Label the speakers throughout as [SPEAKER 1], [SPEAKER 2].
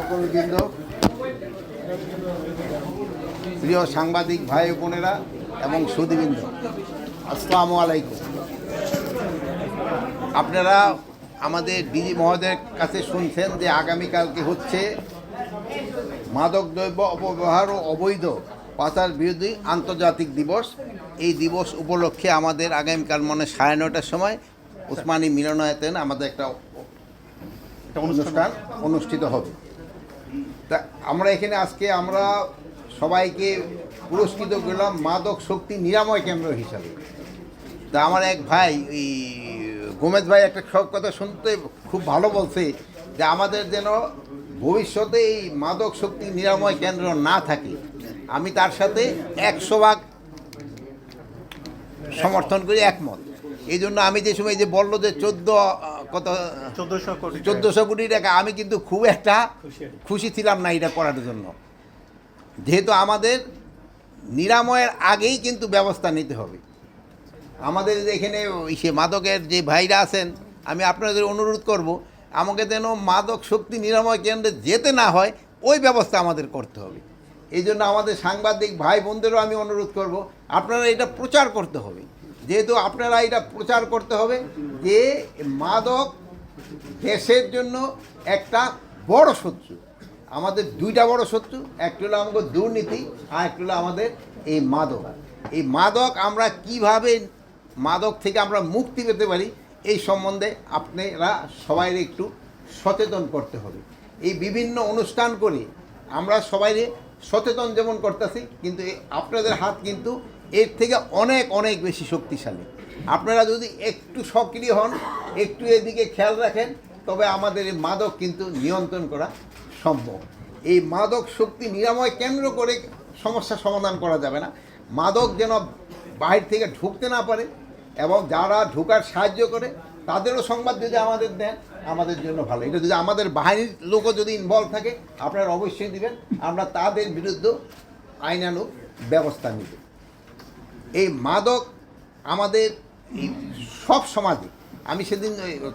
[SPEAKER 1] সহকর্মীবৃন্দ, প্রিয় সাংবাদিক ভাই বোনেরা এবং সুধীবৃন্দ, আসসালামু আলাইকুম। আপনারা আমাদের ডিজি মহোদয়ের কাছে শুনছেন যে আগামীকালকে হচ্ছে মাদক দ্রব্য অপব্যবহার ও অবৈধ পাচার বিরোধী আন্তর্জাতিক দিবস। এই দিবস উপলক্ষে আমাদের আগামীকাল 9:30টার সময় ওসমানী মিলনায়তনে আমাদের একটা অনুষ্ঠান অনুষ্ঠিত হবে। তা আমরা এখানে আজকে আমরা সবাইকে পুরস্কৃত করলাম মাদক শক্তি নিরাময় কেন্দ্র হিসাবে। তা আমার এক ভাই এই গোমেজ ভাই একটা সব কথা শুনতে খুব ভালো বলছে যে আমাদের যেন ভবিষ্যতে এই মাদক শক্তি নিরাময় কেন্দ্র না থাকে। আমি তার সাথে 100% সমর্থন করি, একমত। এই জন্য আমি যে সময় যে বললো যে 1400 কোটি টাকা, আমি কিন্তু খুব একটা খুশি ছিলাম না এটা করার জন্য, যেহেতু আমাদের নিরাময়ের আগেই কিন্তু ব্যবস্থা নিতে হবে। আমাদের এখানে সে মাদকের যে ভাইরা আছেন, আমি আপনাদের অনুরোধ করব আমাকে যেন মাদক শক্তি নিরাময় কেন্দ্রে যেতে না হয়, ওই ব্যবস্থা আমাদের করতে হবে। এই জন্য আমাদের সাংবাদিক ভাই বোনদেরও আমি অনুরোধ করব আপনারা এটা প্রচার করতে হবে, যেহেতু আপনারা এটা প্রচার করতে হবে যে মাদক দেশের জন্য একটা বড় শত্রু। আমাদের দুইটা বড় শত্রু, একটা হলো আমাদের দুর্নীতি আর একটা হলো আমাদের এই মাদক। এই মাদক আমরা কিভাবে মাদক থেকে আমরা মুক্তি পেতে পারি এই সম্বন্ধে আপনারা সবাই একটু সচেতন করতে হবে। এই বিভিন্ন অনুষ্ঠান করে আমরা সবাই সচেতন যেমন করতেছি, কিন্তু আপনাদের হাত কিন্তু এর থেকে অনেক অনেক বেশি শক্তিশালী। আপনারা যদি একটু সক্রিয় হন, একটু এদিকে খেয়াল রাখেন, তবে আমাদের এই মাদক কিন্তু নিয়ন্ত্রণ করা সম্ভব। এই মাদক শক্তি নিরাময় কেন্দ্র করে সমস্যা সমাধান করা যাবে না। মাদক যেন বাইরে থেকে ঢুকতে না পারে, এবং যারা ঢোকার সাহায্য করে তাদেরও সংবাদ যদি আমাদের দেন আমাদের জন্য ভালো। এটা যদি আমাদের বাহিনীর লোকও যদি ইনভলভ থাকে আপনারা অবশ্যই দিবেন, আমরা তাদের বিরুদ্ধে আইনানুগ ব্যবস্থা নিব। এই মাদক আমাদের এই সব সমাজে, আমি সেদিন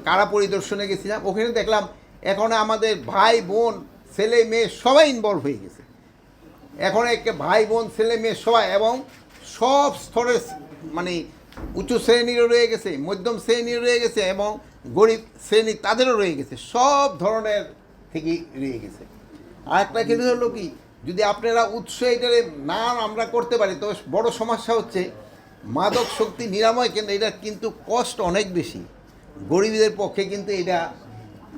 [SPEAKER 1] কারা পরিদর্শনে গেছিলাম, ওখানে দেখলাম এখন আমাদের ভাই বোন ছেলে মেয়ে সবাই ইনভলভ হয়ে গেছে। এখন একটা ভাই বোন ছেলে মেয়ে সবাই, এবং সব স্তরের, মানে উঁচু শ্রেণীরও রয়ে গেছে, মধ্যম শ্রেণীরও রয়ে গেছে, এবং গরিব শ্রেণী তাদেরও রয়ে গেছে, সব ধরনের থেকেই রয়ে গেছে। আর একটা ক্ষেত্রে হলো কি, যদি আপনারা উৎসাহ এটারে না আমরা করতে পারি, তো বড় সমস্যা হচ্ছে মাদক শক্তি নিরাময় কেন্দ্র, এটা কিন্তু কষ্ট অনেক বেশি। গরিবদের পক্ষে কিন্তু এটা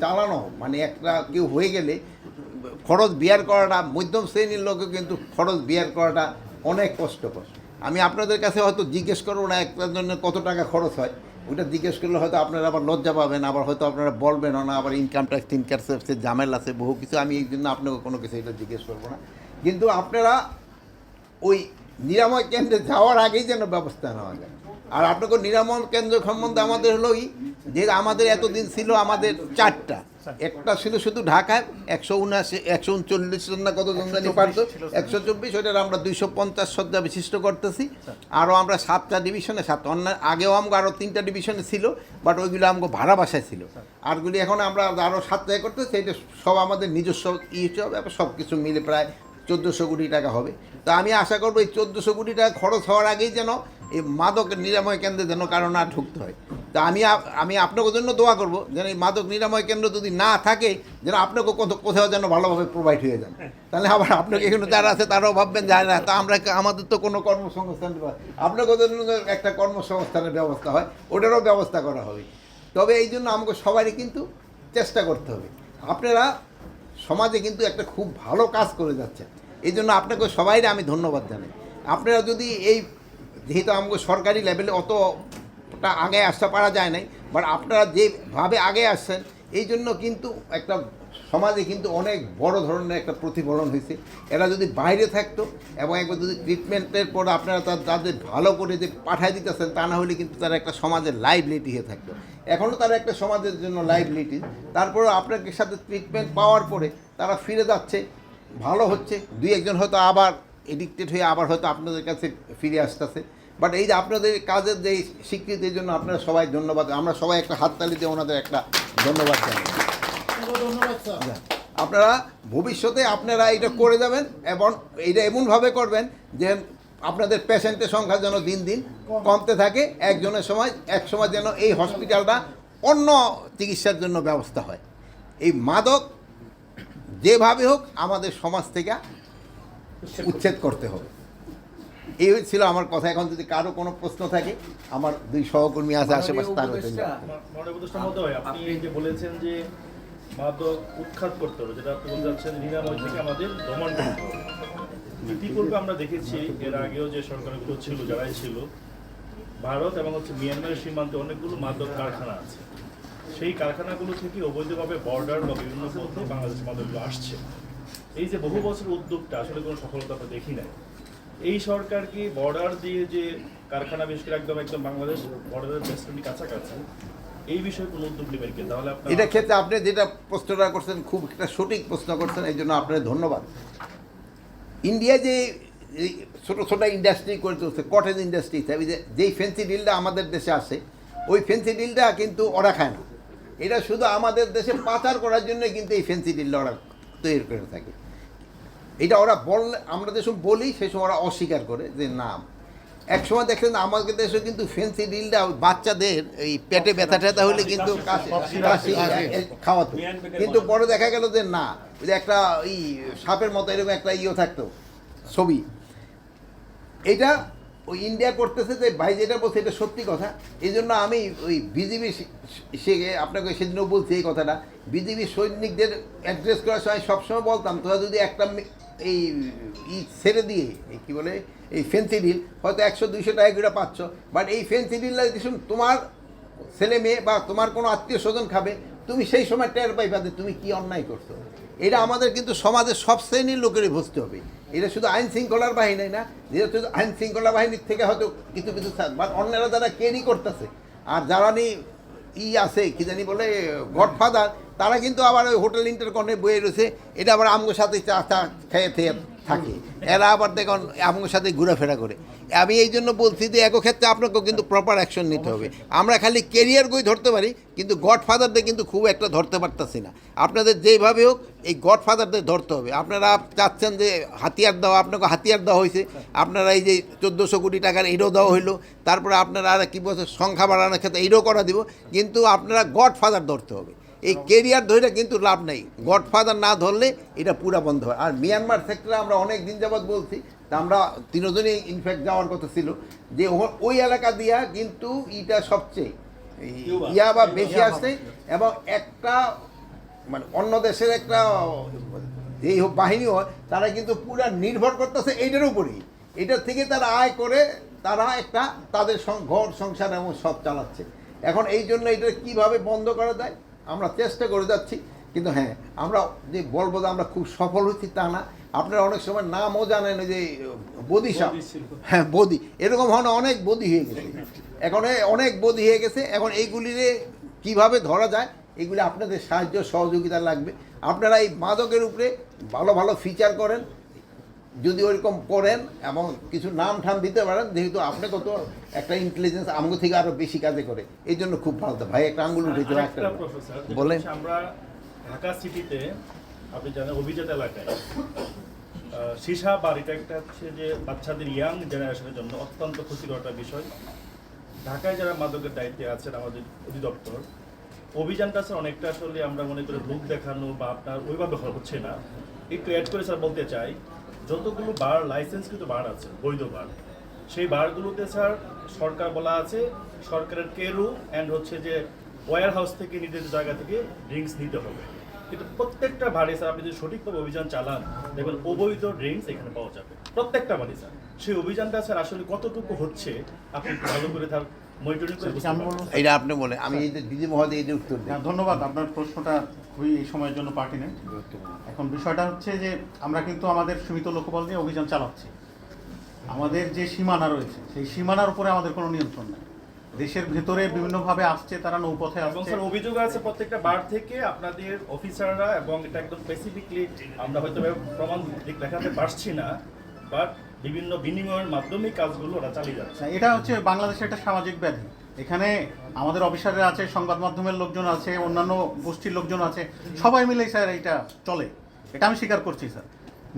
[SPEAKER 1] চালানো, মানে একটা কেউ হয়ে গেলে খরচ বিয়ার করাটা, মধ্যম শ্রেণীর লোকে কিন্তু খরচ বিয়ার করাটা অনেক কষ্টকর। আমি আপনাদের কাছে হয়তো জিজ্ঞেস করবো না একটার জন্য কত টাকা খরচ হয়, ওইটা জিজ্ঞেস করলে হয়তো আপনারা আবার লজ্জা পাবেন, আবার হয়তো আপনারা বলবেনও না, আবার ইনকাম ট্যাক্সের ঝামেলা আছে, বহু কিছু। আমি এই জন্য আপনাকে কোনো কিছু এটা জিজ্ঞেস করবো না। কিন্তু আপনারা ওই নিরাময় কেন্দ্রে যাওয়ার আগেই যেন ব্যবস্থা নেওয়া যায়। আর আপনাকে নিরাময় কেন্দ্র সম্বন্ধে আমাদের হলো যে আমাদের এতদিন ছিল আমাদের 4টা। একটা ছিল শুধু ঢাকায় 139 জন না কতজন জানি পারত, 124, ওইটার আমরা 250 শয্যা বিশিষ্ট করতেছি। আরও আমরা 7টা ডিভিশনে, অন্য আগেও আমাকে আরও 3টা ডিভিশনে ছিল, বাট ওইগুলো আমাকে ভাড়া বাসায় ছিল। আরগুলি এখন আমরা আরও 7টায় করতেছি। এটা সব আমাদের নিজস্ব হবে, সব কিছু মিলে প্রায় 1400 কোটি টাকা হবে। তো আমি আশা করবো এই 1400 কোটি টাকা খরচ হওয়ার আগেই যেন এই মাদক নিরাময় কেন্দ্রে যেন কারো না ঢুকতে হয়। তা আমি আপনাদের জন্য দোয়া করব যেন এই মাদক নিরাময় কেন্দ্র যদি না থাকে, যেন আপনাকে কোথাও যেন ভালোভাবে প্রোভাইড হয়ে যান। তাহলে আবার আপনাকে এখানে যারা আছে তারাও ভাববেন যায় না, তা আমাদের তো কোনো কর্মসংস্থান, আপনাকে জন্য একটা কর্মসংস্থানের ব্যবস্থা হয়, ওটারও ব্যবস্থা করা হবে। তবে এই জন্য আমাকে সবারই কিন্তু চেষ্টা করতে হবে। আপনারা সমাজে কিন্তু একটা খুব ভালো কাজ করে যাচ্ছেন, এই জন্য আপনাকে সবাইকে আমি ধন্যবাদ জানাই। আপনারা যদি এই, যেহেতু আমাকে সরকারি লেভেলে অতটা আগে আসতে পারা যায় নাই, বাট আপনারা যেভাবে আগে আসছেন এই জন্য কিন্তু একটা সমাজে কিন্তু অনেক বড় ধরনের একটা প্রতিফলন হয়েছে। এরা যদি বাইরে থাকতো এবং একবার যদি ট্রিটমেন্টের পর আপনারা তাদের ভালো করে যে পাঠাই দিতেছেন, তা না হলে কিন্তু তারা একটা সমাজের লাইবিলিটি হয়ে থাকতো। এখনও তারা একটা সমাজের জন্য লাইবিলিটি, তারপরেও আপনার সাথে ট্রিটমেন্ট পাওয়ার পরে তারা ফিরে যাচ্ছে, ভালো হচ্ছে। 2-1 হয়তো আবার এডিক্টেড হয়ে আবার হয়তো আপনাদের কাছে ফিরে আসতেছে। বাট এই যে আপনাদের কাজের যে স্বীকৃতির জন্য আপনারা সবাই ধন্যবাদ, আমরা সবাই একটা হাততালি দিয়ে ওনাদের একটা ধন্যবাদ জানাই। আপনারা ভবিষ্যতে আপনারা এটা করে যাবেন এবং এটা এমনভাবে করবেন যে আপনাদের পেশেন্টের সংখ্যা যেন দিন দিন কমতে থাকে, এক সময় যেন এই হসপিটালটা অন্য চিকিৎসার জন্য ব্যবস্থা হয়। এই মাদক যেভাবে হোক আমাদের সমাজ থেকে উচ্ছেদ করতে হবে। এই ছিল আমার কথা। এখন যদি কারো কোনো প্রশ্ন থাকে, আমার দুই সহকর্মী আছে আশেপাশে, তার
[SPEAKER 2] আপনি এই যে বলেছেন যে মাদক উৎখাত করতে হবে, যেটা আপনি বলতে চাচ্ছেন নিরাময় থেকে আমাদের দমন করতে হবে। ইতিপূর্বে আমরা দেখেছি এর আগেও যে সরকারগুলো ছিল, যারাই ছিল, ভারত এবং মিয়ানমারের সীমান্তে অনেকগুলো মাদক কারখানা আছে। সেই কারখানাগুলো থেকে অবৈধভাবে বর্ডার বা বিভিন্ন পথে বাংলাদেশ মাদকগুলো আসছে। এই যে বহু বছর উদ্যোগটা আসলে কোনো সফলতা আমরা দেখি নাই। এই সরকার কি বর্ডার দিয়ে যে কারখানা, বিশেষ করে একদম বাংলাদেশ বর্ডারের বেস্টনি কাছাকাছি, এই বিষয়ে কোনো উদ্যোগ নেবেন কি? তাহলে
[SPEAKER 1] এটা ক্ষেত্রে আপনি যেটা প্রশ্নটা করছেন খুব একটা সঠিক প্রশ্ন করছেন, এই জন্য আপনার ধন্যবাদ। ইন্ডিয়া যে ছোটো ছোটো ইন্ডাস্ট্রি করে চলছে, কটেজ ইন্ডাস্ট্রি, যেই ফেন্সি ডিলটা আমাদের দেশে আসে, ওই ফেন্সি ডিলটা কিন্তু ওরা খায় না। এটা শুধু আমাদের দেশে পাচার করার জন্য কিন্তু এই ফেন্সি ডিলটা ওরা তৈরি করে থাকে। এটা ওরা বললে, আমরা যেসব বলি সেই সময় ওরা অস্বীকার করে যে না। এক সময় দেখলেন আমাদের দেশে কিন্তু ফেন্সি ডিলটা বাচ্চাদের এই পেটে ব্যথা ট্যাথা হলে কিন্তু খাওয়াতো, কিন্তু পরে দেখা গেল যে না, ওই যে একটা এই সাপের মতো এরকম একটা থাকতো ছবি। এটা ওই ইন্ডিয়া করতেছে, যে ভাই যেটা বলছে এটা সত্যি কথা। এই জন্য আমি ওই বিজিবি আপনাকে সেদিনও বলছি এই কথাটা, বিজিবি সৈনিকদের অ্যাড্রেস করার সময় সবসময় বলতাম, তোরা যদি একটা এই ছেড়ে দিয়ে কী বলে এই ফেন্সি ডিল হয়তো 100-200 টাকা করে পাচ্ছ, বাট এই ফেন্সি ডিলটা যদি তোমার ছেলে মেয়ে বা তোমার কোনো আত্মীয় স্বজন খাবে, তুমি সেই সময় টের পাইবা যে তুমি কী অন্যায় করছো। এটা আমাদের কিন্তু সমাজের সব শ্রেণীর লোকেরই বুঝতে হবে। এটা শুধু আইন শৃঙ্খলার বাহিনী না, যেহেতু আইন শৃঙ্খলা বাহিনীর থেকে হয়তো কিছু কিছু বাট অন্যরা যারা ক্যারি করতেছে, আর যারা আছে কি জানি বলে গডফাদার, তারা কিন্তু আবার ওই হোটেল ইন্টারকনে বয়ে রয়েছে। এটা আবার আমগোর সাথে চা খেয়ে থাকে, এরা আবার দেখুন আমগোর সাথে ঘোরাফেরা করে। আমি এই জন্য বলছি যে ক্ষেত্রে আপনাকেও কিন্তু প্রপার অ্যাকশন নিতে হবে। আমরা খালি কেরিয়ার বই ধরতে পারি, কিন্তু গডফাদারদের কিন্তু খুব একটা ধরতে পারতেছি না। আপনাদের যেইভাবে হোক এই গডফাদারদের ধরতে হবে। আপনারা চাচ্ছেন যে হাতিয়ার দেওয়া, আপনাকে হাতিয়ার দেওয়া হয়েছে, আপনারা এই যে 1400 কোটি টাকার এইটাও দেওয়া হইলো, তারপরে আপনারা আর কী বলছে সংখ্যা বাড়ানোর ক্ষেত্রে এইটাও করা দিব, কিন্তু আপনারা গডফাদার ধরতে হবে। এই কেরিয়ার ধরে কিন্তু লাভ নেই, গডফাদার না ধরলে এটা পুরা বন্ধ হয়। আর মিয়ানমার সেক্টরে আমরা অনেক দিন যাবৎ বলছি, তা আমরা তিনজনই ইনফ্যাক্ট যাওয়ার কথা ছিল, যে ওই এলাকা দিয়া কিন্তু এটা সবচেয়ে বা বেশি আসছে, এবং একটা মানে অন্য দেশের একটা যেই হোক বাহিনী হয়, তারা কিন্তু পুরা নির্ভর করতেছে এইটার উপরেই। এটার থেকে তারা আয় করে তারা একটা তাদের ঘর সংসার এবং সব চালাচ্ছে। এখন এই জন্য এটা কীভাবে বন্ধ করা যায় আমরা চেষ্টা করে যাচ্ছি। কিন্তু হ্যাঁ, আমরা যে বলবো যে আমরা খুব সফল হচ্ছি তা না। আপনারা অনেক সময় নামও জানেন যে বদি সাপ, হ্যাঁ বদি, এরকম হয় না, অনেক বদি হয়ে গেছে এখন, অনেক বদি হয়ে গেছে। এখন এইগুলিরে কিভাবে ধরা যায়, এগুলি আপনাদের সাহায্য সহযোগিতা লাগবে। আপনারা এই মাদকের উপরে ভালো ভালো ফিচার করেন, যদি ওইরকম করেন এবং কিছু নাম ঠাম দিতে পারেন, যেহেতু আপনাকে তো একটা ইন্টেলিজেন্স আমাকে থেকে আরো বেশি কাজে করে, এই জন্য খুব ভালো। ভাই একটা আঙ্গুল উঠেছে বলেন।
[SPEAKER 2] আমরা ঢাকা সিটিতে আপনি জানেন অভিজাত এলাকায় সীসা বাড়িটা একটা হচ্ছে যে বাচ্চাদের ইয়াং জেনারেশনের জন্য অত্যন্ত ক্ষতিকর একটা বিষয়। ঢাকায় যারা মাদকের দায়িত্বে আছেন আমাদের অধিদপ্তর, অভিযানটা স্যার অনেকটা আসলে আমরা মনে করি লোক দেখানো বা আপনার ওইভাবে হচ্ছে না। একটু অ্যাড করে স্যার বলতে চাই, যতগুলো বার লাইসেন্সকৃত বার আছে, বৈধ বার, সেই বারগুলোতে স্যার সরকার বলা আছে সরকারের কেরু অ্যান্ড হচ্ছে যে ওয়্যার হাউস থেকে নির্ধারিত জায়গা থেকে ড্রিঙ্কস নিতে হবে। কিন্তু প্রত্যেকটা বাড়ি স্যার আপনি যদি সঠিকভাবে অভিযান চালান, দেখবেন অবৈধ ড্রিঙ্কস এখানে পাওয়া যাবে প্রত্যেকটা বাড়ি। স্যার সেই অভিযানটা স্যার আসলে কতটুকু হচ্ছে আপনি ভালো করে তার মনিটরিং করে
[SPEAKER 1] এটা আপনি বলে আমি এই যে দিদি মহোদয় এই যে উত্তর দিই।
[SPEAKER 3] ধন্যবাদ, আপনার প্রশ্নটা খুবই এই সময়ের জন্য পার্টিনেন্ট। এখন বিষয়টা হচ্ছে যে আমরা কিন্তু আমাদের সীমিত লক্ষ্যবল দিয়ে অভিযান চালাচ্ছি। আমাদের যে সীমানা রয়েছে সেই সীমানার উপরে আমাদের কোনো নিয়ন্ত্রণ নেই। দেশের ভেতরে বিভিন্নভাবে আসছে, তারা নৌপথে আসছে।
[SPEAKER 2] এবং স্যার অভিযোগ আছে প্রত্যেকটা বার থেকে আপনাদের অফিসাররা, এবং এটা একদম স্পেসিফিকলি আমরা হয়তো প্রমাণ দেখাতে পারছি না, বাট বিভিন্ন বিনিময়ের মাধ্যমে কাজগুলো ওরা চালিয়ে যাচ্ছে।
[SPEAKER 3] এটা হচ্ছে বাংলাদেশের একটা সামাজিক ব্যাধি। এখানে আমাদের অফিসাররা আছে, সংবাদ মাধ্যমের লোকজন আছে, অন্যান্য গোষ্ঠীর লোকজন আছে, সবাই মিলে স্যার এইটা চলে। এটা আমি স্বীকার করছি স্যার।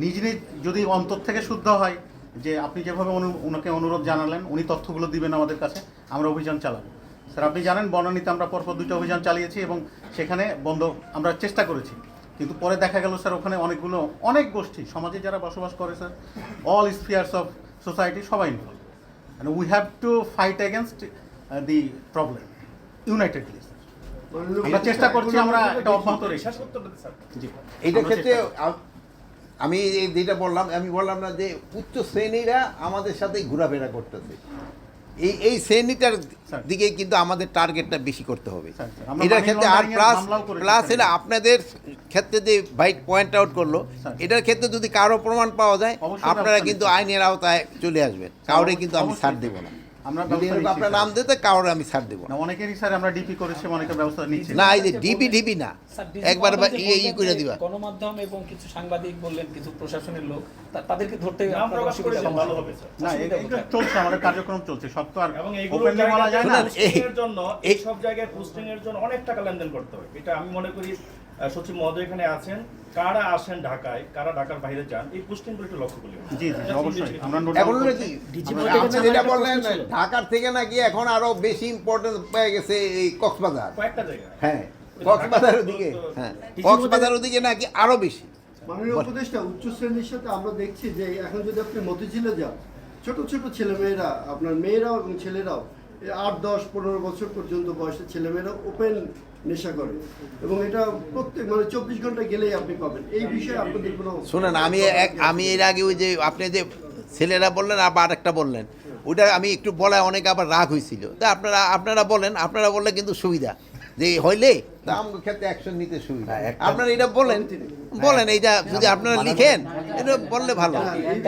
[SPEAKER 3] নিজ নিজ যদি অন্তর থেকে শুদ্ধ হয়, যে আপনি যেভাবে ওনাকে অনুরোধ জানালেন, উনি তথ্যগুলো দিবেন আমাদের কাছে, আমরা অভিযান চালাবো। স্যার আপনি জানেন বনানীতে আমরা পরপর 2টা অভিযান চালিয়েছি এবং সেখানে বন্ধ আমরা চেষ্টা করেছি, কিন্তু পরে দেখা গেল স্যার ওখানে অনেক গোষ্ঠী সমাজে যারা বসবাস করে sir, all spheres of society সবাই involve, and we have to fight against the problem unitedly. আমরা চেষ্টা করছি, আমরা এটা অব্যাহত রেখেছি।
[SPEAKER 2] শেষ উত্তরটা দিন, স্যার।
[SPEAKER 3] জি,
[SPEAKER 1] এইটার
[SPEAKER 3] আমরা
[SPEAKER 1] ক্ষেত্রে
[SPEAKER 3] চেষ্টা করছি।
[SPEAKER 1] আমি যেটা বললাম, আমি বললাম না যে উচ্চ শ্রেণীরা আমাদের সাথে ঘোরাফেরা করতেছে, এই শ্রেণীটার
[SPEAKER 3] স্যার।
[SPEAKER 1] দিকে কিন্তু আমাদের টার্গেটটা বেশি করতে হবে
[SPEAKER 3] স্যার, স্যার, আমরা
[SPEAKER 1] এটার
[SPEAKER 3] money
[SPEAKER 1] ক্ষেত্রে। আর
[SPEAKER 3] laundering এর
[SPEAKER 1] প্লাস
[SPEAKER 3] মামলাও করেছি,
[SPEAKER 1] প্লাস
[SPEAKER 3] স্যার।
[SPEAKER 1] এটা আপনাদের ক্ষেত্রে যে ভাই পয়েন্ট আউট করলো,
[SPEAKER 3] স্যার।
[SPEAKER 1] এটার ক্ষেত্রে যদি কারো প্রমাণ পাওয়া যায়,
[SPEAKER 3] অবশ্যই
[SPEAKER 1] আপনারা
[SPEAKER 3] ব্যবস্থা
[SPEAKER 1] কিন্তু
[SPEAKER 3] নিচ্ছি।
[SPEAKER 1] আইনের আওতায় চলে আসবেন, কাউরে কিন্তু আমি
[SPEAKER 3] অবশ্যই।
[SPEAKER 1] ছাড় দেবো না।
[SPEAKER 3] আমরা
[SPEAKER 1] যদি
[SPEAKER 3] ব্যবস্থা
[SPEAKER 1] এরকম
[SPEAKER 3] নিচ্ছি,
[SPEAKER 1] আপনার
[SPEAKER 3] স্যার।
[SPEAKER 1] নাম দিতে, কাউরে আমি ছাড় দেবো না।
[SPEAKER 3] না, অনেকেরই স্যার আমরা ডিপি করেছি, অনেকের ব্যবস্থা নিচ্ছি।
[SPEAKER 1] না, এই যে ডিবি না, একবার করে দিবা।
[SPEAKER 4] গণমাধ্যম এবং কিছু সাংবাদিক বললেন, কিছু প্রশাসনের লোক, তাদেরকে ধরতে
[SPEAKER 2] নাম
[SPEAKER 4] আপনার
[SPEAKER 2] প্রকাশ করে
[SPEAKER 4] অসুবিধা
[SPEAKER 2] দিন, ভালো হবে, স্যার।
[SPEAKER 3] না, এটা চলছে, আমাদের কার্যক্রম চলছে, সব তো আর
[SPEAKER 2] এবং এইগুলো
[SPEAKER 3] openly বলা যায় না।
[SPEAKER 1] শুনুন,
[SPEAKER 2] পোস্টিং এর জন্য এই
[SPEAKER 1] এই-
[SPEAKER 2] সব জায়গায় পোস্টিং এর জন্য অনেক টাকা লেনদেন করতে হয়। এটা আমি মনে করি সচিব মহোদয় এখানে আছেন, কারা আসেন ঢাকায়, কারা ঢাকার বাইরে যান, এই পোস্টিং গুলো একটু লক্ষ্য করি।
[SPEAKER 3] জি জি অবশ্যই আমরা নোট
[SPEAKER 1] এখন
[SPEAKER 3] ডাউন
[SPEAKER 1] হলো
[SPEAKER 3] করছি।
[SPEAKER 1] কি, আপনি যেটা বললেন ঢাকার থেকে নাকি এখন আরো বেশি ইম্পর্টেন্স পেয়ে গেছে এই কক্সবাজার।
[SPEAKER 2] কয়েকটা জায়গায়।
[SPEAKER 1] হ্যাঁ, কক্সবাজারের দিকে, হ্যাঁ, কক্সবাজারের দিকে নাকি আরো বেশি।
[SPEAKER 5] মাননীয় উপদেষ্টা, উচ্চ শ্রেণীর সাথে আমরা দেখছি যে এখন যদি আপনি মতিঝিলে যান, ছোট ছোট ছেলেমেয়েরা, আপনার মেয়েরাও এবং ছেলেরাও 8, 10, 15 বছর পর্যন্ত বয়সের ছেলেমেয়েরা ওপেন নেশা করে, এবং এটা প্রত্যেক 24 ঘন্টা গেলেই আপনি পাবেন। এই বিষয়ে আপনাদের কোনো
[SPEAKER 1] শুনেন, আমি এর আগে ওই যে আপনি যে ছেলেরা বললেন, আবার আরেকটা বললেন, ওটা আমি একটু বলায় অনেক আবার রাগ হয়েছিল। তা আপনারা বললে কিন্তু সুবিধা যে হইলে তা আমার ক্ষেত্রে অ্যাকশন নিতে সুবিধা। আপনারা এটা বলেন এইটা যদি আপনারা লিখেন, এটা বললে ভালো।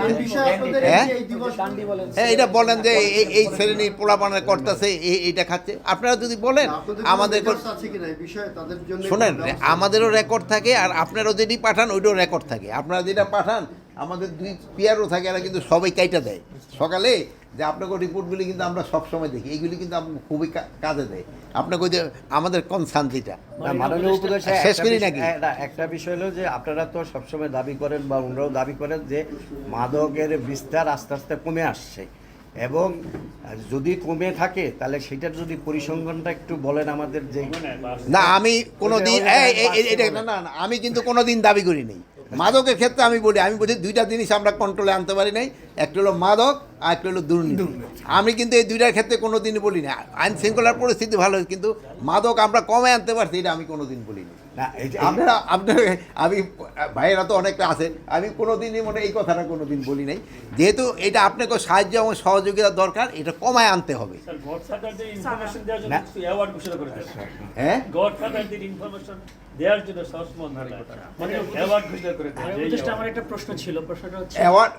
[SPEAKER 5] এই বিষয়ে আপনাদের
[SPEAKER 1] হ্যাঁ?
[SPEAKER 5] এই দিবস
[SPEAKER 4] ডান্ডি বলেন,
[SPEAKER 1] হ্যাঁ, এটা বলেন যে এই শ্রেণীর পোলাপানের করতেছে, এইটা খাচ্ছে। আপনারা যদি বলেন,
[SPEAKER 5] আপনাদের
[SPEAKER 1] আমাদের
[SPEAKER 5] রেকর্ডস আছে কিনা এই বিষয়ে তাদের জন্য
[SPEAKER 1] শোনেন,
[SPEAKER 5] ব্যবস্থা-
[SPEAKER 1] আমাদেরও রেকর্ড থাকে, আর আপনারাও যেটি পাঠান ওইটাও রেকর্ড থাকে। আপনারা যেটা পাঠান, আমাদের 2 পিয়ারও থাকে, এরা কিন্তু সবাই কাইটা দেয় সকালে, যে আপনাকে রিপোর্টগুলি কিন্তু আমরা সবসময় দেখি, এইগুলি কিন্তু আপনাকে খুবই কাজে দেয়। আপনাকে ওই যে আমাদের কনসার্ন যেটা
[SPEAKER 6] না, মাননীয় উপদেষ্টা
[SPEAKER 1] শেষ
[SPEAKER 6] একটা
[SPEAKER 1] করি
[SPEAKER 6] বিষয়-
[SPEAKER 1] নাকি?
[SPEAKER 6] একটা বিষয় হলো যে আপনারা তো সবসময় দাবি করেন বা ওনারাও দাবি করেন যে মাদকের বিস্তার আস্তে আস্তে কমে আসছে, এবং যদি কমে থাকে তাহলে সেটার যদি পরিসংখ্যানটা একটু বলেন আমাদের। যে
[SPEAKER 1] না, আমি কোনোদিন
[SPEAKER 6] ওইটা
[SPEAKER 1] না, আমি কিন্তু কোনোদিন দাবি করি নাই। মাদকের ক্ষেত্রে আমি বলি 2টা জিনিস আমরা কন্ট্রোলে আনতে পারি নাই, একটা হলো মাদক আর একটা হলো দুর্নীতি। আমি কিন্তু এই 2টার ক্ষেত্রে কোনোদিন বলি না। আইন শৃঙ্খলার পরিস্থিতি ভালো, কিন্তু মাদক আমরা কমে আনতে পারছি, এটা আমি কোনোদিন বলিনি।
[SPEAKER 6] না,
[SPEAKER 1] আপনারা আমি ভাইয়েরা তো অনেকটা আছে, আমি কোনোদিনই এই কথাটা কোনোদিন বলি নাই। যেহেতু এটা আপনাকে সাহায্য এবং সহযোগিতা দরকার, এটা কমায় আনতে হবে।
[SPEAKER 7] স্যার, গডফাদারদের ইনফরমেশন দেওয়ার জন্য
[SPEAKER 6] না।
[SPEAKER 7] কিছু অ্যাওয়ার্ড ঘোষণা করে দেন।
[SPEAKER 1] হ্যাঁ,
[SPEAKER 7] গডফাদারদের ইনফরমেশন দেওয়ার জন্য স্বরাষ্ট্র মন্ত্রণালয় মানে অ্যাওয়ার্ড ঘোষণা করে দেন।
[SPEAKER 8] উপদেষ্টা, আমার একটা প্রশ্ন ছিল, প্রশ্নটা হচ্ছে
[SPEAKER 1] অ্যাওয়ার্ড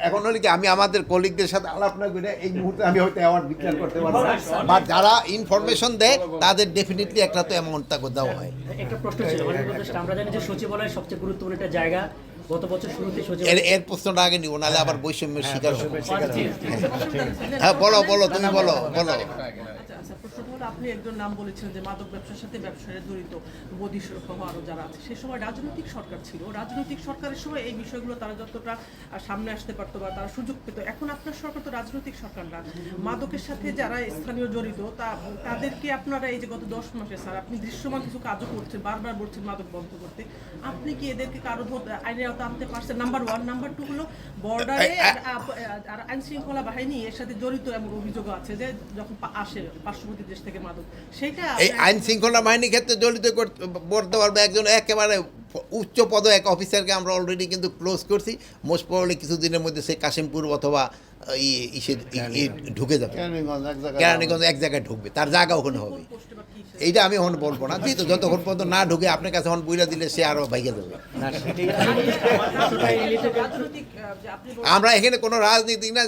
[SPEAKER 1] এখন হলে কি, আমি আমাদের কলিগদের সাথে আলাপ না করে এই মুহূর্তে আমি হয়তো অ্যাওয়ার্ড বিতরণ করতে পারবো না, বা যারা ইনফরমেশন দেয় তাদের ডেফিনেটলি একটা তো অ্যামাউন্ট তাকে দেওয়া হয়।
[SPEAKER 8] একটা প্রশ্ন ছিল, মাননীয় উপদেষ্টা, আমরা জানি যে সচিবালয় সবচেয়ে গুরুত্বপূর্ণ একটা জায়গা। গত বছর শুরুতে
[SPEAKER 1] এর
[SPEAKER 8] সচিবালয়
[SPEAKER 1] এর প্রশ্নটা আগে নিব, নাহলে আবার বৈষম্যের শিকার হবে।
[SPEAKER 8] জি, জি।
[SPEAKER 1] হ্যাঁ, বলো তুমি বলো।
[SPEAKER 9] আচ্ছা, প্রশ্নটা হলো, আপনি একজন নাম বলেছিলেন যে মাদক ব্যবসার সাথে ব্যবসায়ীরা জড়িত, বদি সহ আরো যারা আছে। সে সময় রাজনৈতিক সরকার ছিল, রাজনৈতিক সরকারের সময় এই বিষয়গুলো তারা যতটা সামনে আসতে পারতো বা তারা সুযোগ পেত। এখন আপনার সরকার তো রাজনৈতিক সরকার না, মাদকের সাথে যারা স্থানীয় জড়িত তাদেরকে আপনারা এই যে গত 10 মাসে স্যার আপনি দৃশ্যমান কিছু কাজও করছেন, বারবার বলছেন মাদক বন্ধ করতে, আপনি কি এদেরকে কারো আইনের আওতা আনতে পারছেন? নাম্বার 1। নাম্বার 2 হলো বর্ডারে আর আইন শৃঙ্খলা বাহিনী এর সাথে জড়িত এমন অভিযোগ আছে যে যখন আসে পার্শ্ববর্তী দেশ থেকে মাদক, সেটা
[SPEAKER 1] এই আইন শৃঙ্খলা বাহিনীর ক্ষেত্রে জড়িত করতে পারবে একজন একেবারে উচ্চ পদ এক অফিসারকে আমরা অলরেডি কিন্তু ক্লোজ করছি। মোস্ট প্রবাবলি কিছুদিনের মধ্যে সে কাশিমপুর অথবা ঢুকে যাবে, কেরানীগঞ্জ এক জায়গায় ঢুকবে, তার জায়গা ওখানে হবে। এইটা আমি এখন বলবো না, যেহেতু যতক্ষণ পর্যন্ত না ঢুকে আপনার কাছে এখন বইরা দিলে সে আরও ভাইগে যাবে।
[SPEAKER 9] রাজনৈতিক যে আপনি
[SPEAKER 1] আমরা এখানে কোনো রাজনীতি না,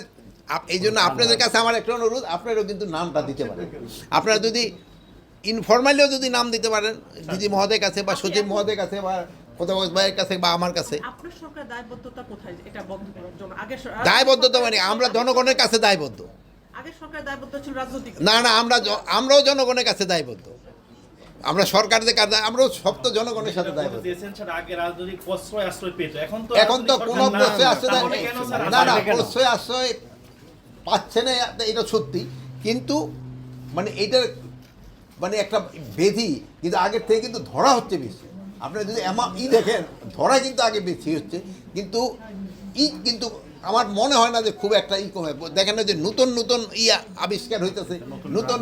[SPEAKER 1] এই জন্য আপনাদের কাছে আমার একটা অনুরোধ, আপনারাও কিন্তু নামটা দিতে পারেন। আপনারা যদি ইনফরমালিও যদি নাম দিতে পারেন দিদি মহোদয়ের কাছে বা সচিব মহোদয়ের কাছে বা কোথাও ভাইয়ের কাছে বা আমার কাছে।
[SPEAKER 9] আপনার সরকার দায়বদ্ধতা কোথায় এটা বন্ধ করার জন্য? আগে
[SPEAKER 1] দায়বদ্ধতা মানে আমরা জনগণের কাছে দায়বদ্ধ।
[SPEAKER 9] আগের সরকারের দায়বদ্ধ ছিল রাজনৈতিক।
[SPEAKER 1] না না, আমরাও জনগণের কাছে দায়বদ্ধ। আমরা সরকারদের কাছে, আমরাও সব তো জনগণের সাথে দায়বদ্ধ।
[SPEAKER 2] দিয়েছেন স্যার, আগে রাজনৈতিক প্রশ্রয় আশ্রয় পেত, এখন তো
[SPEAKER 1] এখন তো কোনো প্রশ্রয় আশ্রয়
[SPEAKER 2] তাহলে কেন স্যার
[SPEAKER 1] না না, প্রশ্রয় আশ্রয় পাচ্ছে না, এটা সত্যি, কিন্তু মানে এইটার মানে একটা বেধি কিন্তু আগের থেকে কিন্তু ধরা হচ্ছে বেশি। আপনি যদি দেখেন, ধরা কিন্তু আগে বেশি হচ্ছে, কিন্তু কিন্তু আমার মনে হয় না যে খুব একটা কমে। দেখেন না যে নতুন নতুন আবিষ্কার হইতেছে, নতুন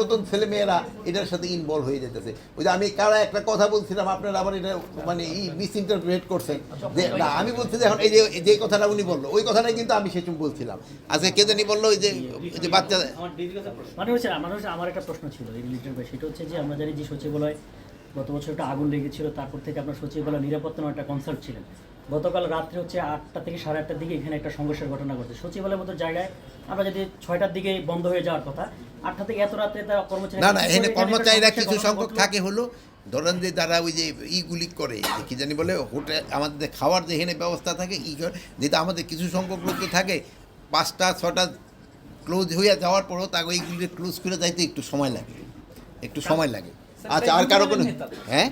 [SPEAKER 1] নতুন ছেলেমেয়েরা এটার সাথে ইনভলভ হয়ে যেতেছে। ওই যে আমি একটা কথা বলছিলাম, আপনারা আবার এটা মানে মিসইন্টারপ্রেট করছেন যে না, আমি বলছি যে এখন এই যে কথাটা উনি বললো, ওই কথাটাই কিন্তু আমি সেরকম বলছিলাম। আজকে কে জানি বললো ওই যে বাচ্চা
[SPEAKER 8] আমার একটা প্রশ্ন ছিল এই রিলেটেড, সেটা হচ্ছে যে আমরা জানি যে সচিবালয় গত বছর একটা আগুন লেগেছিল, তারপর থেকে আপনার সচিবালয় নিরাপত্তা নামে একটা কনসার্ট ছিলেন। গতকাল রাত্রে হচ্ছে 8টা থেকে 8:30টার দিকে এখানে একটা সংঘর্ষের ঘটনা ঘটছে সচিবালয়ের মতো জায়গায়। আমরা যদি 6টার দিকে বন্ধ হয়ে যাওয়ার কথা, 8টা থেকে এত রাত্রে তারা কর্মচারী
[SPEAKER 1] না না, এখানে কর্মচারীরা কিছু সংখ্যক থাকে, হলো ধরেন যে তারা ওই যে ইগুলি করে, কি জানি বলে, হোটেল আমাদের খাওয়ার যে এখানে ব্যবস্থা থাকে করে, যেটা আমাদের কিছু সংখ্যক লোক তো থাকে 5টা 6টা ক্লোজ হয়ে যাওয়ার পরও তাকে ওইগুলি ক্লোজ করে যাইতে একটু সময় লাগে। আচ্ছা, আর কারো কোনো হ্যাঁ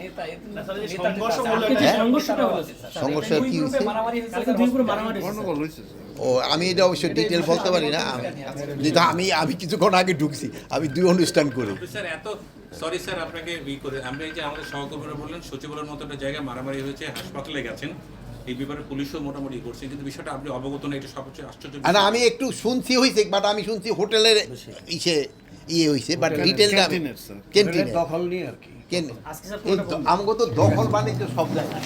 [SPEAKER 1] সমস্যা কি হয়েছে? ও আমি এটা অবশ্যই ডিটেল বলতে পারি না, যেটা আমি কিছুক্ষণ আগে ঢুকছি, আমি 2 অনুষ্ঠান করি।
[SPEAKER 10] স্যার এত সরি স্যার আপনাকে করে আমরা এই যে আমাদের সহকর্মীরা বললেন সচিবালয়ের মতো একটা জায়গায় মারামারি হয়েছে, হাসপাতালে গেছেন, এই ব্যাপারে পুলিশও মোটামুটি করছে, কিন্তু বিষয়টা আপনি অবগত না, এটা সবচেয়ে আশ্চর্য।
[SPEAKER 1] না আমি একটু শুনছি হয়েছে, বাট আমি শুনছি হোটেলের হয়েছে, বাট ডিটেলটা ক্যান্টিনে
[SPEAKER 6] দখল নিয়ে আর কি।
[SPEAKER 1] আমাকে তো দখল বাণিজ্য সব জায়গায়